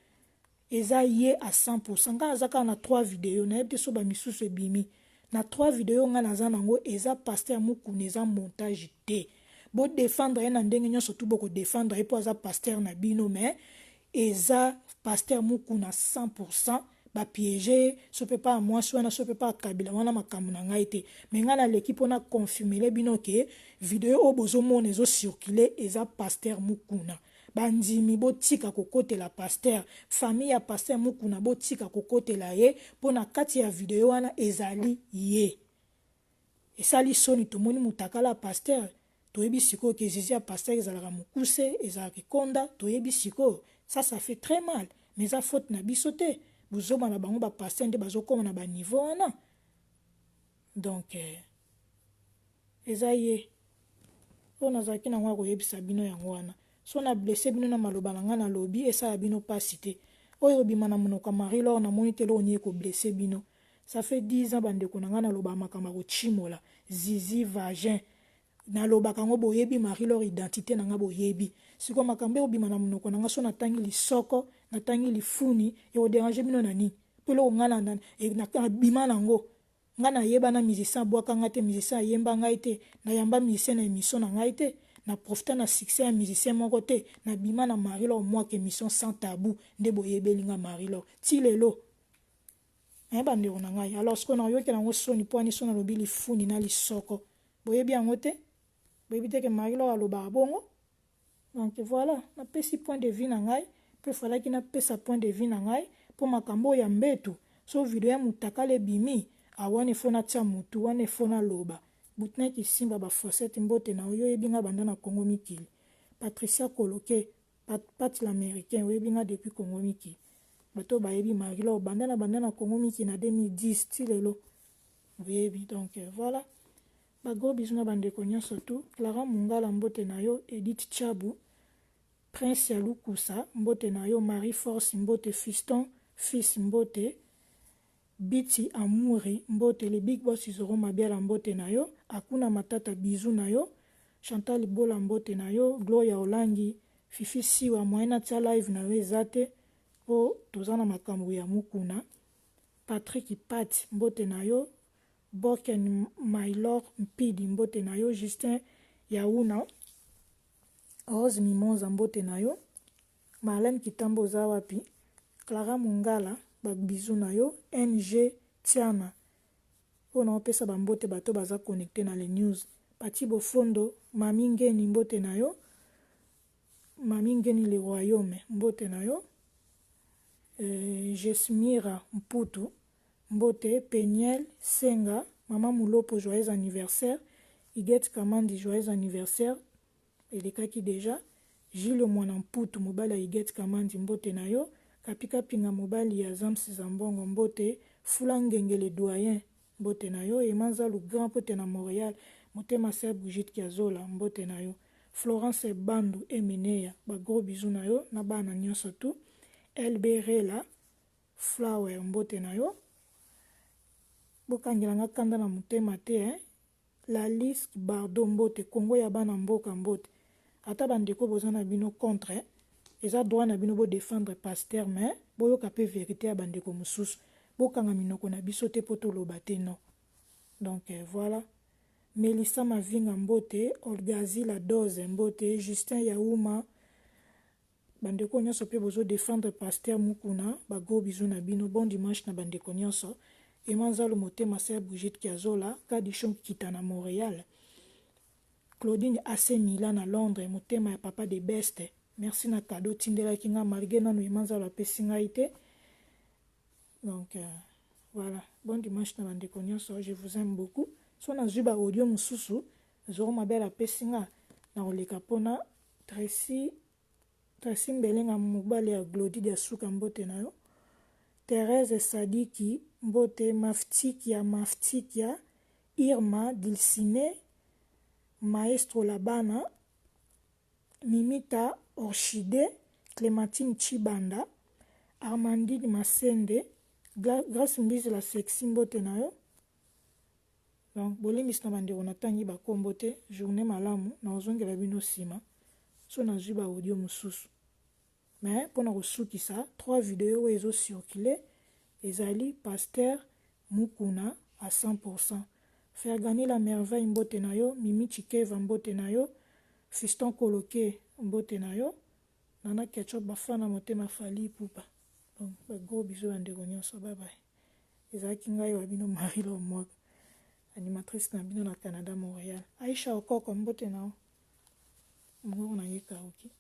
eza ye à 100% nga aza kaka na 3 video nayebi te so bamisusu ebimi na 3 video nga naza nango eza paster mukuna eza montage te bo défendre ye na ndenge nyonso tu boko défendre ye mpo aza paster na bino mais eza paster mukuna 100% bapiége so pe pa mwasi wana so pe pa kabila wana makambo na ngai te mais nga naleki mpona confirmele bino ke video oyo bozomona ezocircule eza paster mukuna bandimi botika kokotela paster famille ya paster mukuna botika kokotela ye mpona kati ya video wana ezali ye esali soni tomoni mutakala paster toyebi sikoyo ke zizi ya paster ezalaka mokuse ezalaka ekonda toyebi sikoyo ça fait très mal mais eza faute na biso te bozoma na bango bapaster nde bazokoma na baniveau wana donc eza ye oyo nazalaki nango akoyebisa bino yango wana so na blesse bino na maloba na ngai nalobi esala bino pasi te oyo obima na monoko ya Marie-Laure namoni te loko nie koblesse bino ça fait 10 ans bandeko na ngai naloba makambo akochimola zizi vagin nalobaka ngo boyebi Marie-Laure identité na nga boyebi siko makambo obima na monoko na nga so natangi lisoko natangi lifuni ekodérange bino na nini mpo eloko nga na bima nango nga nayeba na musicien abwaka ngai te musicien ayemba ngai te nayamba musicien na émission na ngai te na profita na succès ya musicien moko te na bima na Marie-Laure mwaka émission sans tabou nde boyebeli nga Marie-Laure ti lelo bandeko na ngai alors siko nayoki nango soni mpo ani so nalobi lifuni na lisoko boyebi yango te boyebi te ke Marie-Laure alobaka bongo donc voilà napesi point de vue na ngai mpe falaki napesa point de vue na ngai mpo makambo ya mbetu so video ya mutakala ebimi awana efo natia mutu wana efo naloba butinaki simba bafosete mbote na oyo oyebi nga banda na Congo mikili Patricia Koloke pati l'américain oyebi nga depuis Congo mikili bato bayebi Marie-Laure banda na Congo mikili na 2010 ti lelo oyebi donc voilà gros bisous na bandeko nyonso tu Clara Mungala mbote na yo Edith Chabu Prince ya Lukusa mbote na yo Marie Force mbote Fiston Fils mbote Biti Amouri mbote le Big Boss Izoro Mabiala mbote na yo Akuna Matata bisous na yo Chantal Bola mbote na yo Gloria Olangi Fifi Siwa moyena tia live na yo ezate po tozana makambo ya mukuna Patrick Pat mbote na yo Boken Maylor Mpidi mbote na yo Justin Yauna Rose Mimoza mbote na yo Marlène Kitambo za wapi Clara Mungala bizu na yo NG Tiana ona opesa bambote bato baza connecté na les news Pati Bofondo Mami Ngeni mbote na yo Mami Ngeni le royaume mbote na yo Jesmira Mputu Mbote, Peniel Senga, Maman Moulopo, joyeux anniversaire. Iguette Kamandi, joyeux anniversaire. Et les kaki déjà. Gilles Mwanamputu, Mobala Iguette Kamandi, Mbote Nayo. Kapika Pinga Mobali Yazam Sizambongo, Mbote. Fulangenge le doyen, Mbote Nayo. Et Manza le grand pote na Montréal. Motema Ser Brigitte Kiazola, Mbote Nayo. Florence Bandu, Emeneya. Ba gros bisous Nayo. Nabana Nyonso tout. LB Rela. Flower, Mbote Nayo. Bokangilanga kanda na mutema te, la liste Bardo Mbote, Congo ya bana mboka Mbote. Ata bandeko bozana bino contre, eza droit na bino bo défendre pasteur, mais boyo kapé vérité ya bandeko mususu. Bokanga minoko na biso te poto loba te non. Donc voilà. Melissa Mavinga Mbote, Olgazi la dose Mbote, Justin Yaouma, bandeko nyonso pe bozo défendre pasteur Mukuna, ba gros bisous na bino, bon dimanche na bandeko nyonso. Emanzalo Motema Ser Brigitte Kiazola, Kadichon Kitana Montréal. Claudine Assé Milan à Londres, Motema ya papa de best. Merci na cadeau Tindela Kinga malgré nanu Emanzalo a pesingaite. Donc voilà, bon dimanche na bandeko nyonso, je vous aime beaucoup. So na zuba audio mususu, zoro mabela a pesinga na oleka pona Tracy Mbelenga mobale ya Glody de Suka Mbote nayo. Thérèse Sadiki Mbote, Maftikia, Irma Dilsine, Maestro Labana, Mimita Orchide, Clémentine Chibanda, Armandine Masende, Grâce Mbizi la sexy Mbote nayo. Donc, bolingi na bandeko na tangi ba kombote, journée malamu, na ozongela bino sima, so na zuba audio mususu. Mais, pour nous ça, 3 vidéos ezo circulé, ezali pasteur Mukuna à 100%. Faire gagner la merveille Mbote nayo, Mimi Chikeva Mbote nayo, Fiston Koloke Mbote nayo, Nana Ketchup Bafana Motema Fali Poupa. Donc, gros bisous à ndeko nyonso, bye bye. Ezaki ngai wabino Marie Lomwaka, animatrice na bino na Canada Montréal. Aisha Okoko Mbote nao, Mgo na yeka oki.